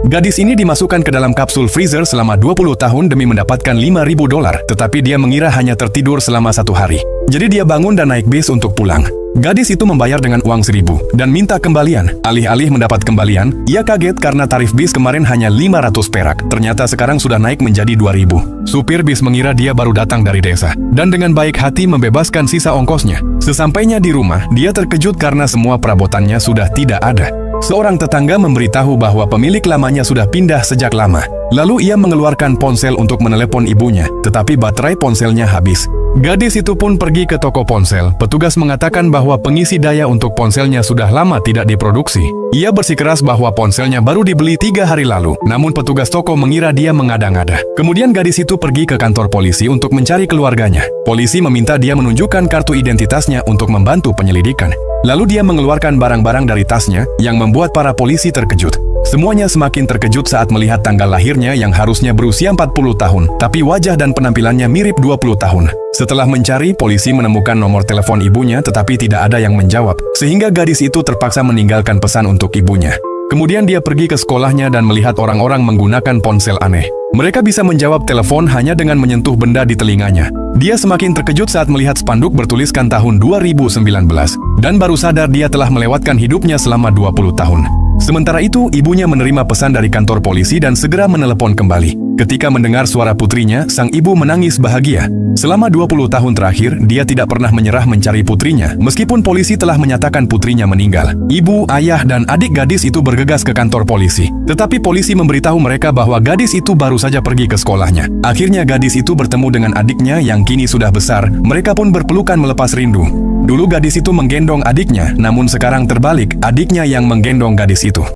Gadis ini dimasukkan ke dalam kapsul freezer selama 20 tahun demi mendapatkan $5.000, tetapi dia mengira hanya tertidur selama 1 hari. Jadi dia bangun dan naik bis untuk pulang. Gadis itu membayar dengan uang 1.000 dan minta kembalian. Alih-alih mendapat kembalian, ia kaget karena tarif bis kemarin hanya 500 perak. Ternyata sekarang sudah naik menjadi 2.000. Supir bis mengira dia baru datang dari desa dan dengan baik hati membebaskan sisa ongkosnya. Sesampainya di rumah, dia terkejut karena semua perabotannya sudah tidak ada. Seorang tetangga memberitahu bahwa pemilik lamanya sudah pindah sejak lama. Lalu ia mengeluarkan ponsel untuk menelepon ibunya, tetapi baterai ponselnya habis. Gadis itu pun pergi ke toko ponsel. Petugas mengatakan bahwa pengisi daya untuk ponselnya sudah lama tidak diproduksi. Ia bersikeras bahwa ponselnya baru dibeli 3 hari lalu, namun petugas toko mengira dia mengada-ngada. Kemudian gadis itu pergi ke kantor polisi untuk mencari keluarganya. Polisi meminta dia menunjukkan kartu identitasnya untuk membantu penyelidikan. Lalu dia mengeluarkan barang-barang dari tasnya yang membuat para polisi terkejut. Semuanya semakin terkejut saat melihat tanggal lahirnya yang harusnya berusia 40 tahun, tapi wajah dan penampilannya mirip 20 tahun. Setelah mencari, polisi menemukan nomor telepon ibunya tetapi tidak ada yang menjawab, sehingga gadis itu terpaksa meninggalkan pesan untuk ibunya. Kemudian dia pergi ke sekolahnya dan melihat orang-orang menggunakan ponsel aneh. Mereka bisa menjawab telepon hanya dengan menyentuh benda di telinganya. Dia semakin terkejut saat melihat spanduk bertuliskan tahun 2019, dan baru sadar dia telah melewatkan hidupnya selama 20 tahun. Sementara itu, ibunya menerima pesan dari kantor polisi dan segera menelepon kembali. Ketika mendengar suara putrinya, sang ibu menangis bahagia. Selama 20 tahun terakhir, dia tidak pernah menyerah mencari putrinya, meskipun polisi telah menyatakan putrinya meninggal. Ibu, ayah, dan adik gadis itu bergegas ke kantor polisi. Tetapi polisi memberitahu mereka bahwa gadis itu baru saja pergi ke sekolahnya. Akhirnya gadis itu bertemu dengan adiknya yang kini sudah besar. Mereka pun berpelukan melepas rindu. Dulu gadis itu menggendong adiknya, namun sekarang terbalik, adiknya yang menggendong gadis itu.